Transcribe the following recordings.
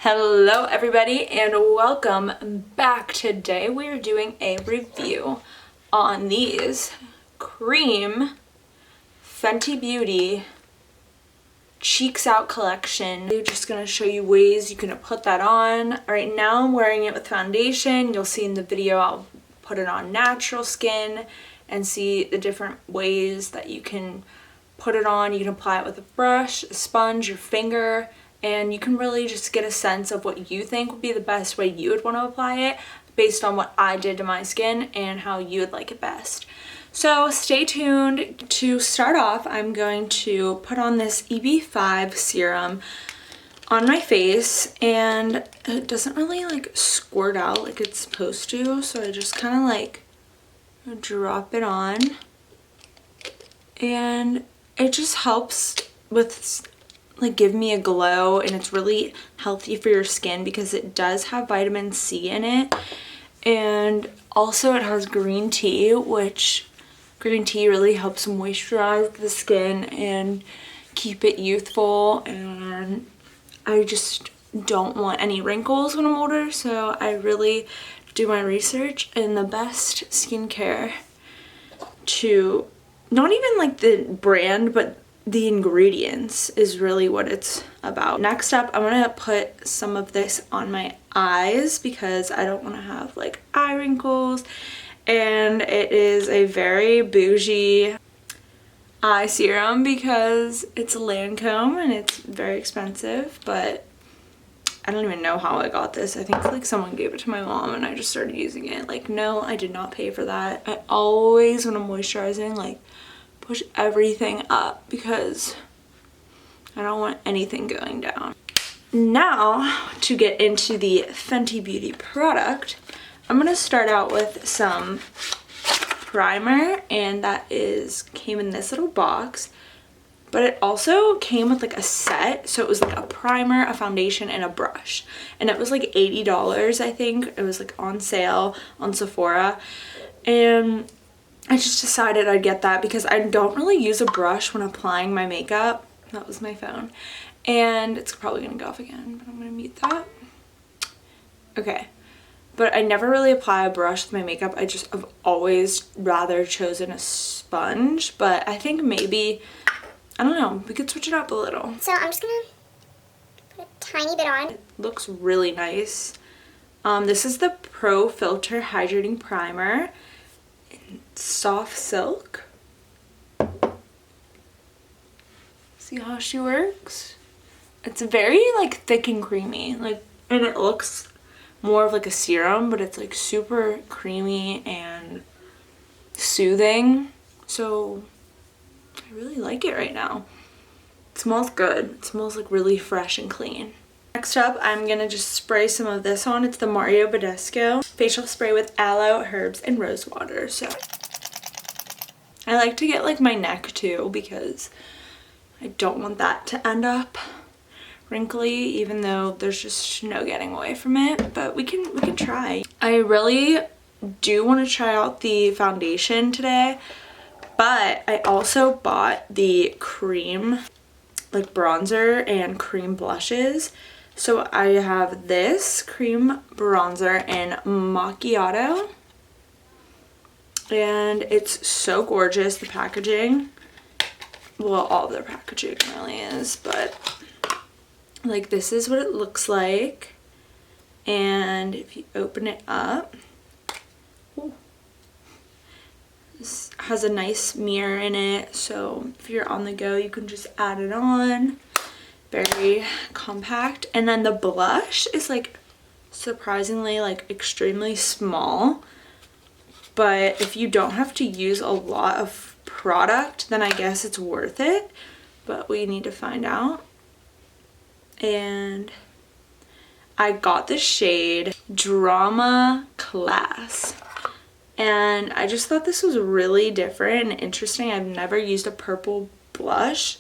Hello everybody and welcome back. Today we are doing a review on these cream Fenty Beauty Cheeks Out collection. I'm just going to show you ways you can put that on. Right now I'm wearing it with foundation. You'll see in the video I'll put it on natural skin and see the different ways that you can put it on. You can apply it with a brush, a sponge, your finger, and you can really just get a sense of what you think would be the best way you would want to apply it based on what I did to my skin and how you would like it best. So stay tuned. To start off, I'm going to put on this EB5 serum on my face, and it doesn't really like squirt out like it's supposed to, so I just kind of like drop it on, and it just helps with like give me a glow, and it's really healthy for your skin because it does have vitamin C in it, and also it has green tea, which green tea really helps moisturize the skin and keep it youthful, and I just don't want any wrinkles when I'm older, so I really do my research in the best skincare to not even like the brand, but the ingredients is really what it's about. Next up, I'm gonna put some of this on my eyes because I don't want to have like eye wrinkles, and it is a very bougie eye serum because it's Lancome and it's very expensive, but I don't even know how I got this. I think like someone gave it to my mom and I just started using it. Like, no, I did not pay for that. I always, when I'm moisturizing, like push everything up because I don't want anything going down. Now, to get into the Fenty Beauty product, I'm gonna start out with some primer, and that came in this little box, but it also came with like a set, so it was like a primer, a foundation, and a brush, and it was like $80, I think. It was like on sale on Sephora, and I just decided I'd get that because I don't really use a brush when applying my makeup. That was my phone. And it's probably gonna go off again, but I'm gonna mute that. Okay. But I never really apply a brush with my makeup. I've always rather chosen a sponge, but I think maybe, I don't know, we could switch it up a little. So I'm just gonna put a tiny bit on. It looks really nice. This is the Pro Filter Hydrating Primer. Soft silk. See how she works? It's very like thick and creamy, like, and it looks more of like a serum, but it's like super creamy and soothing, so I really like it right now. It smells good. It smells like really fresh and clean. Next up, I'm gonna just spray some of this on. It's the Mario Badescu facial spray with aloe, herbs, and rose water. So I like to get like my neck too because I don't want that to end up wrinkly, even though there's just no getting away from it, but we can try. I really do want to try out the foundation today, but I also bought the cream like bronzer and cream blushes. So I have this cream bronzer in Macchiato, and it's so gorgeous. The packaging, well, all of their packaging really is, but like this is what it looks like. And if you open it up, ooh, this has a nice mirror in it, so if you're on the go you can just add it on. Very compact. And then the blush is like surprisingly like extremely small, but if you don't have to use a lot of product, then I guess it's worth it, but we need to find out. And I got the shade Drama Class, and I just thought this was really different and interesting. I've never used a purple blush,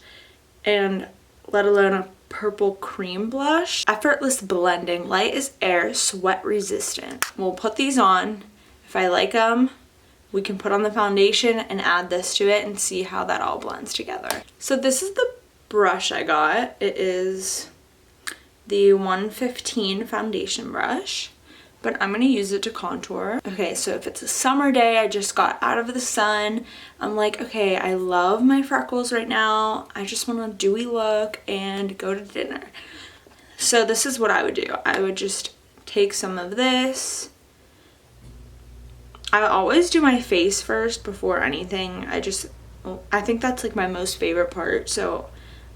and let alone a purple cream blush. Effortless blending, light as air, sweat resistant. We'll put these on. If I like them, we can put on the foundation and add this to it and see how that all blends together. So this is the brush I got. It is the 115 foundation brush, but I'm gonna use it to contour. Okay, so if it's a summer day, I just got out of the sun, I'm like, okay, I love my freckles right now. I just want a dewy look and go to dinner. So this is what I would do. I would just take some of this. I always do my face first before anything. I think that's like my most favorite part, so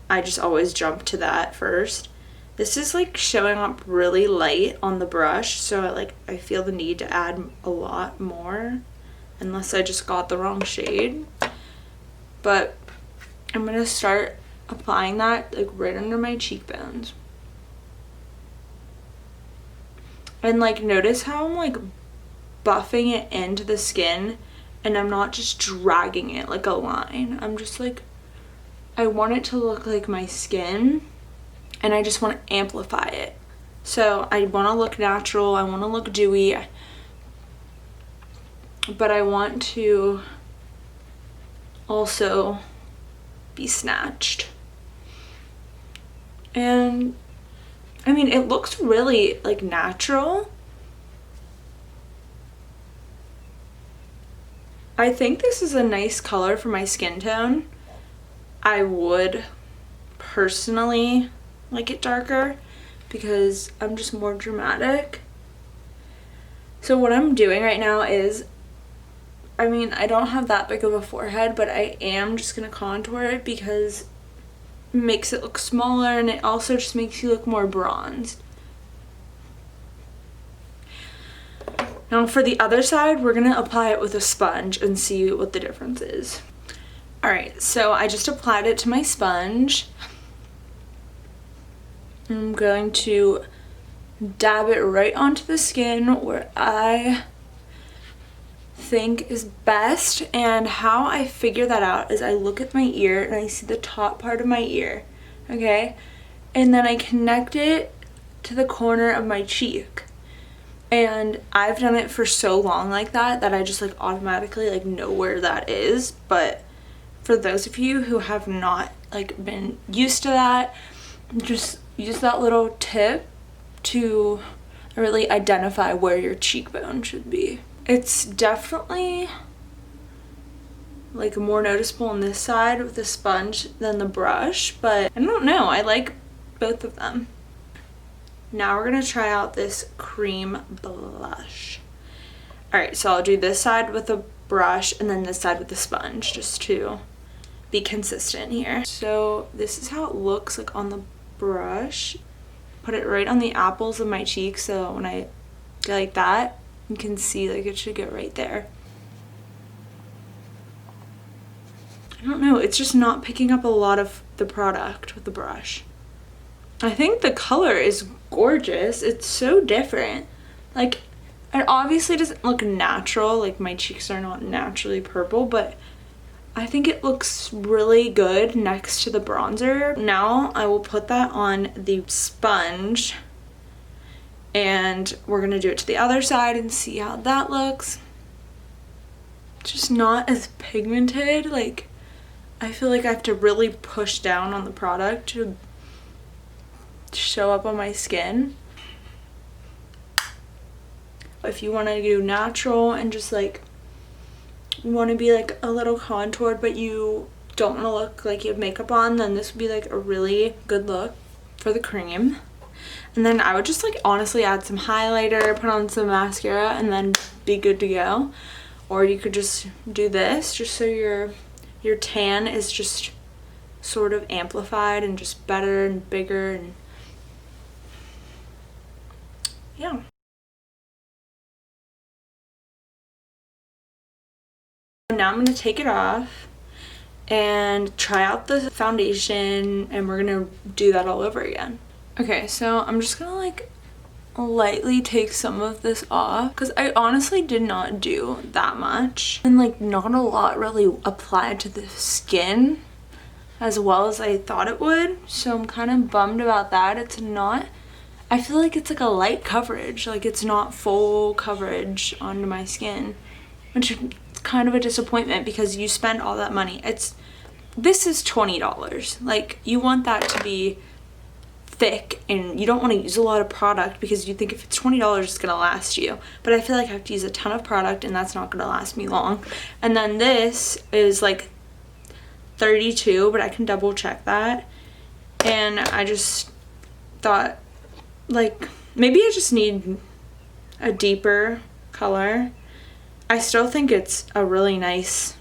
I just always jump to that first. This is like showing up really light on the brush, so I feel the need to add a lot more, unless I just got the wrong shade. But I'm gonna start applying that like right under my cheekbones. And like notice how I'm like buffing it into the skin, and I'm not just dragging it like a line. I'm just like, I want it to look like my skin, and I just want to amplify it. So I want to look natural, I want to look dewy, but I want to also be snatched. And I mean, it looks really like natural. I think this is a nice color for my skin tone. I would personally like it darker because I'm just more dramatic. So what I'm doing right now is, I mean, I don't have that big of a forehead, but I am just gonna contour it because it makes it look smaller, and it also just makes you look more bronzed. Now for the other side, we're gonna apply it with a sponge and see what the difference is. Alright, so I just applied it to my sponge. I'm going to dab it right onto the skin where I think is best. And how I figure that out is I look at my ear and I see the top part of my ear, okay? And then I connect it to the corner of my cheek. And I've done it for so long like that I just like automatically like know where that is. But for those of you who have not like been used to that, just use that little tip to really identify where your cheekbone should be. It's definitely like more noticeable on this side with the sponge than the brush, but I don't know, I like both of them. Now we're gonna try out this cream blush. Alright, so I'll do this side with the brush and then this side with the sponge, just to be consistent here. So this is how it looks like on the brush. Put it right on the apples of my cheeks, so when I go like that, you can see like it should get right there. I don't know, it's just not picking up a lot of the product with the brush. I think the color is gorgeous. It's so different. Like, it obviously doesn't look natural, like my cheeks are not naturally purple, but I think it looks really good next to the bronzer. Now I will put that on the sponge, and we're gonna do it to the other side and see how that looks. Just not as pigmented. Like, I feel like I have to really push down on the product to show up on my skin. If you want to do natural and just like you want to be like a little contoured but you don't want to look like you have makeup on, then this would be like a really good look for the cream. And then I would just like honestly add some highlighter, put on some mascara, and then be good to go. Or you could just do this just so your tan is just sort of amplified and just better and bigger, and yeah. Now I'm going to take it off and try out the foundation, and we're going to do that all over again. Okay, so I'm just going to like lightly take some of this off because I honestly did not do that much, and like not a lot really applied to the skin as well as I thought it would, so I'm kind of bummed about that. It's not, I feel like it's like a light coverage, like it's not full coverage onto my skin, which is kind of a disappointment because you spend all that money. This is $20. Like, you want that to be thick and you don't want to use a lot of product because you think if it's $20 it's gonna last you, but I feel like I have to use a ton of product and that's not gonna last me long. And then this is like 32, but I can double check that. And I just thought like maybe I just need a deeper color. I still think it's a really nice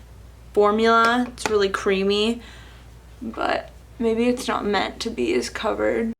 formula. It's really creamy, but maybe it's not meant to be as covered.